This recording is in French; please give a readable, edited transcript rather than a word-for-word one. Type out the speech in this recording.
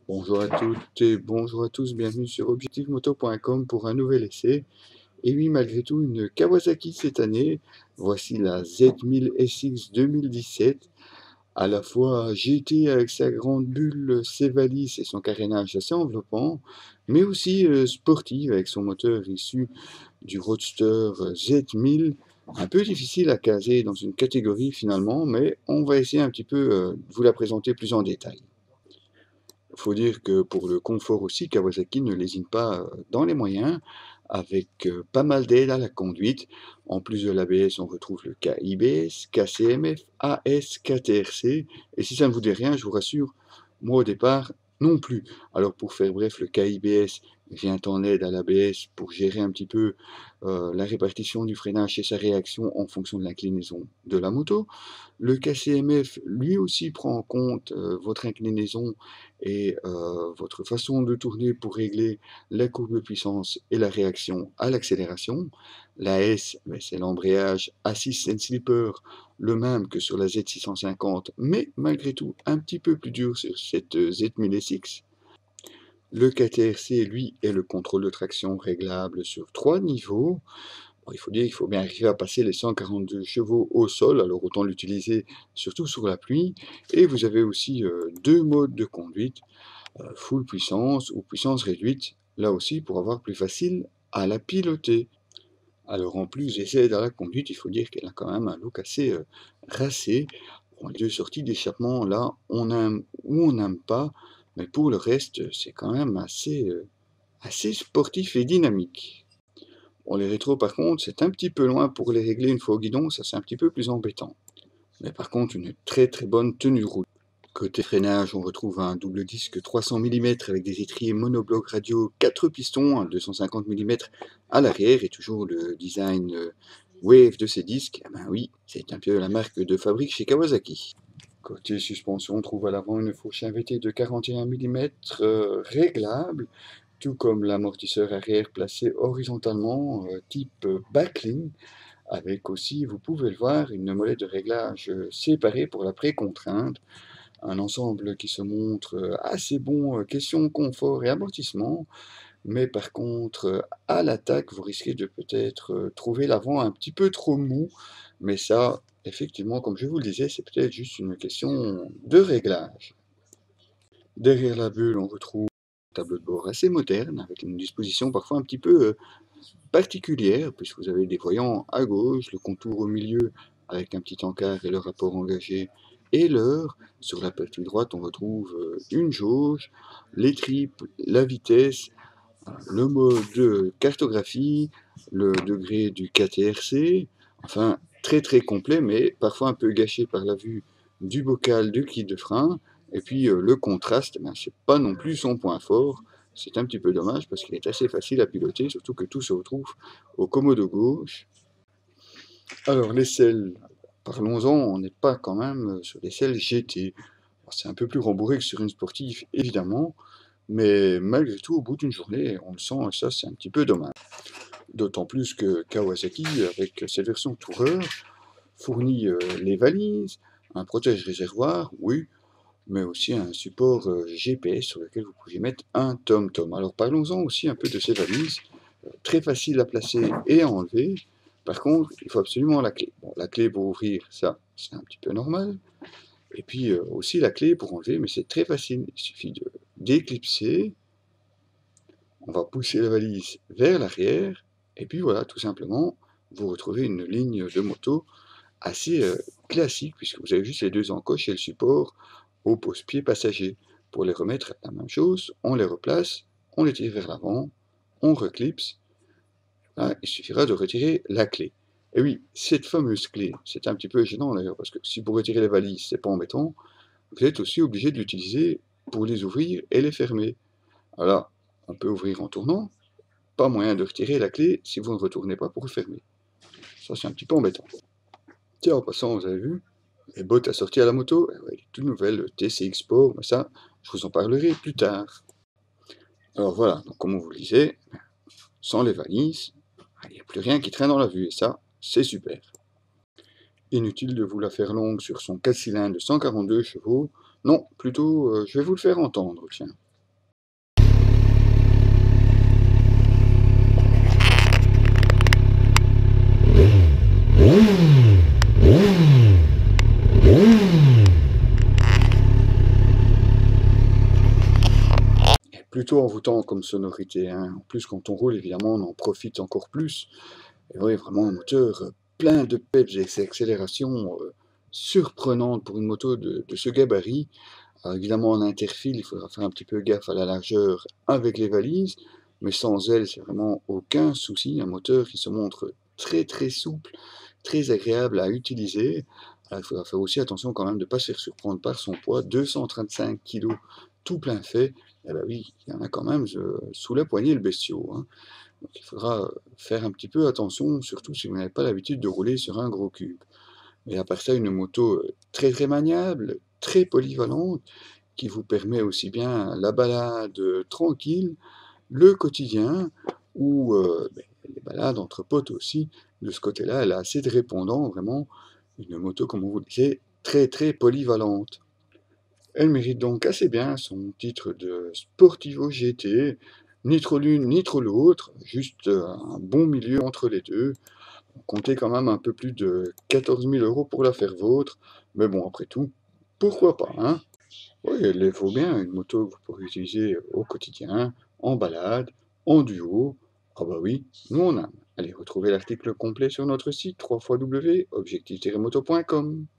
Bonjour à toutes et bonjour à tous, bienvenue sur objectivemoto.com pour un nouvel essai. Et oui, malgré tout, une Kawasaki cette année. Voici la Z1000 SX 2017, à la fois GT avec sa grande bulle, ses valises et son carénage assez enveloppant, mais aussi sportive avec son moteur issu du Roadster Z1000. Un peu difficile à caser dans une catégorie finalement, mais on va essayer un petit peu de vous la présenter plus en détail. Il faut dire que pour le confort aussi, Kawasaki ne lésine pas dans les moyens, avec pas mal d'aide à la conduite. En plus de l'ABS, on retrouve le KIBS, KCMF, AS, KTRC. Et si ça ne vous dit rien, je vous rassure, moi au départ, non plus. Alors pour faire bref, le KIBS vient en aide à l'ABS pour gérer un petit peu la répartition du freinage et sa réaction en fonction de l'inclinaison de la moto. Le KCMF, lui aussi, prend en compte votre inclinaison et votre façon de tourner pour régler la courbe de puissance et la réaction à l'accélération. La S, ben, c'est l'embrayage assist and slipper, le même que sur la Z650, mais malgré tout un petit peu plus dur sur cette Z1000SX. Le KTRC, lui, est le contrôle de traction réglable sur 3 niveaux. Bon, il faut dire qu'il faut bien arriver à passer les 142 chevaux au sol, alors autant l'utiliser surtout sur la pluie. Et vous avez aussi deux modes de conduite, full puissance ou puissance réduite, là aussi pour avoir plus facile à la piloter. Alors en plus des aides à la conduite, il faut dire qu'elle a quand même un look assez racé. Bon, les deux sorties d'échappement, là, on aime ou on n'aime pas, mais pour le reste, c'est quand même assez sportif et dynamique. Bon, les rétros, par contre, c'est un petit peu loin pour les régler une fois au guidon, ça c'est un petit peu plus embêtant. Mais par contre, une très très bonne tenue de route. Côté freinage, on retrouve un double disque 300 mm avec des étriers monobloc radio 4 pistons, un 250 mm à l'arrière et toujours le design Wave de ces disques. Eh ben oui, c'est un peu la marque de fabrique chez Kawasaki. Côté suspension, on trouve à l'avant une fourche invitée de 41 mm réglable, tout comme l'amortisseur arrière placé horizontalement type backling, avec aussi, vous pouvez le voir, une molette de réglage séparée pour la pré-contrainte, un ensemble qui se montre assez bon question confort et amortissement, mais par contre, à l'attaque, vous risquez de peut-être trouver l'avant un petit peu trop mou, mais ça, effectivement, comme je vous le disais, c'est peut-être juste une question de réglage. Derrière la bulle, on retrouve un tableau de bord assez moderne, avec une disposition parfois un petit peu particulière, puisque vous avez des voyants à gauche, le contour au milieu avec un petit encart et le rapport engagé et l'heure. Sur la partie droite, on retrouve une jauge, les tripes, la vitesse, le mode de cartographie, le degré du KTRC, enfin très très complet, mais parfois un peu gâché par la vue du bocal du kit de frein. Et puis le contraste, ben, c'est pas non plus son point fort. C'est un petit peu dommage parce qu'il est assez facile à piloter, surtout que tout se retrouve au commodo gauche. Alors les selles, parlons-en, on n'est pas quand même sur les selles GT. C'est un peu plus rembourré que sur une sportive, évidemment, mais malgré tout, au bout d'une journée, on le sent, et ça, c'est un petit peu dommage. D'autant plus que Kawasaki, avec ses versions Tourer, fournit les valises, un protège-réservoir, oui, mais aussi un support GPS sur lequel vous pouvez mettre un tom-tom. Alors parlons-en aussi un peu de ces valises, très faciles à placer et à enlever. Par contre, il faut absolument la clé. Bon, la clé pour ouvrir, ça, c'est un petit peu normal. Et puis aussi la clé pour enlever, mais c'est très facile. Il suffit de d'éclipser. On va pousser la valise vers l'arrière. Et puis voilà, tout simplement, vous retrouvez une ligne de moto assez classique, puisque vous avez juste les deux encoches et le support au pose-pied passager. Pour les remettre, la même chose, on les replace, on les tire vers l'avant, on reclipse. Là, il suffira de retirer la clé. Et oui, cette fameuse clé, c'est un petit peu gênant d'ailleurs, parce que si vous retirez les valises, c'est pas embêtant, vous êtes aussi obligé de l'utiliser pour les ouvrir et les fermer. Alors, on peut ouvrir en tournant, pas moyen de retirer la clé si vous ne retournez pas pour fermer. Ça, c'est un petit peu embêtant. Tiens, en passant, vous avez vu, les bottes assorties à la moto, ouais, les toutes nouvelles TCX Sport, mais ça, je vous en parlerai plus tard. Alors voilà, donc comme on vous le disait, sans les valises, il n'y a plus rien qui traîne dans la vue, et ça, c'est super. Inutile de vous la faire longue sur son 4 cylindres de 142 chevaux, non, plutôt, je vais vous le faire entendre, tiens. plutôt envoûtant comme sonorité, hein. En plus, quand on roule, évidemment, on en profite encore plus. Et oui, vraiment un moteur plein de peps et ses accélérations surprenantes pour une moto de ce gabarit. Alors évidemment, en interfile, il faudra faire un petit peu gaffe à la largeur avec les valises, mais sans elle, c'est vraiment aucun souci. Un moteur qui se montre très très souple, très agréable à utiliser. Alors, il faudra faire aussi attention quand même de ne pas se faire surprendre par son poids, 235 kg tout plein fait. Eh ben oui, il y en a quand même sous la poignée le bestiau, hein. Donc il faudra faire un petit peu attention, surtout si vous n'avez pas l'habitude de rouler sur un gros cube. Mais à part ça, une moto très très maniable, très polyvalente, qui vous permet aussi bien la balade tranquille, le quotidien, ou les balades entre potes aussi. De ce côté-là, elle a assez de répondants, vraiment. Une moto, comme on vous le disait, très très polyvalente. Elle mérite donc assez bien son titre de Sportivo GT, ni trop l'une ni trop l'autre, juste un bon milieu entre les deux. Comptez quand même un peu plus de 14 000 € pour la faire vôtre, mais bon, après tout, pourquoi pas, hein? Oui, elle les vaut bien, une moto que vous pourrez utiliser au quotidien, en balade, en duo. Ah bah oui, nous on aime. Allez, retrouvez l'article complet sur notre site www.objectif-moto.com.